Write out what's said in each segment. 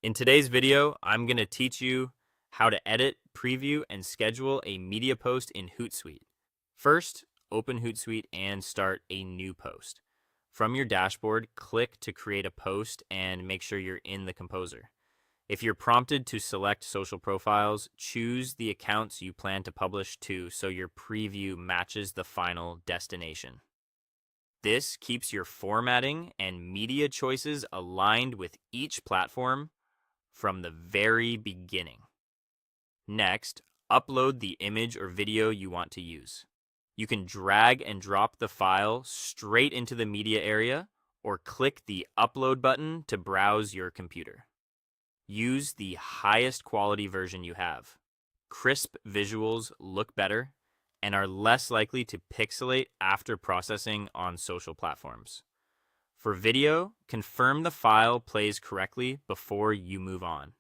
In today's video, I'm going to teach you how to edit, preview, and schedule a media post in Hootsuite. First, open Hootsuite and start a new post. From your dashboard, click to create a post and make sure you're in the composer. If you're prompted to select social profiles, choose the accounts you plan to publish to so your preview matches the final destination. This keeps your formatting and media choices aligned with each platform from the very beginning. Next, upload the image or video you want to use. You can drag and drop the file straight into the media area or click the upload button to browse your computer. Use the highest quality version you have. Crisp visuals look better and are less likely to pixelate after processing on social platforms. For video, confirm the file plays correctly before you move on.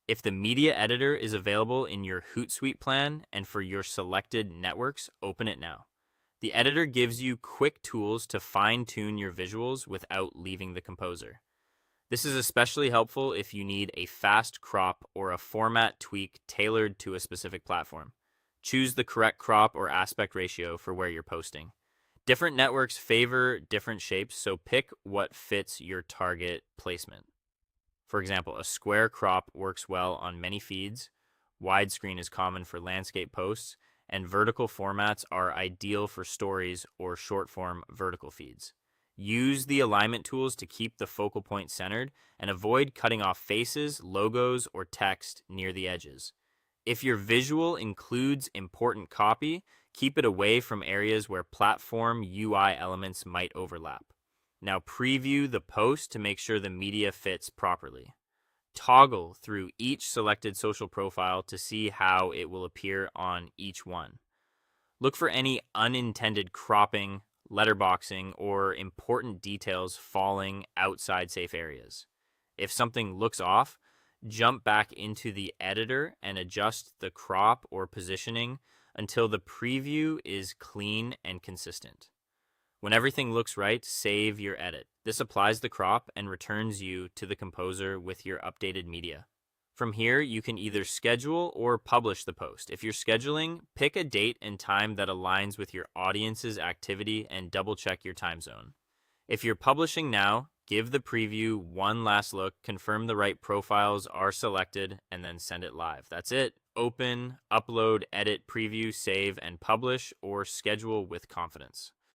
If the media editor is available in your Hootsuite plan and for your selected networks, open it now. The editor gives you quick tools to fine-tune your visuals without leaving the composer. This is especially helpful if you need a fast crop or a format tweak tailored to a specific platform. Choose the correct crop or aspect ratio for where you're posting. Different networks favor different shapes, so pick what fits your target placement. For example, a square crop works well on many feeds, widescreen is common for landscape posts, and vertical formats are ideal for stories or short-form vertical feeds. Use the alignment tools to keep the focal point centered and avoid cutting off faces, logos, or text near the edges. If your visual includes important copy, keep it away from areas where platform UI elements might overlap. Now preview the post to make sure the media fits properly. Toggle through each selected social profile to see how it will appear on each one. Look for any unintended cropping, letterboxing, or important details falling outside safe areas. If something looks off, jump back into the editor and adjust the crop or positioning until the preview is clean and consistent. When everything looks right, save your edit. This applies the crop and returns you to the composer with your updated media. From here, you can either schedule or publish the post. If you're scheduling, pick a date and time that aligns with your audience's activity and double check your time zone. If you're publishing now, give the preview one last look, confirm the right profiles are selected, and then send it live. That's it. Open, upload, edit, preview, save, and publish, or schedule with confidence.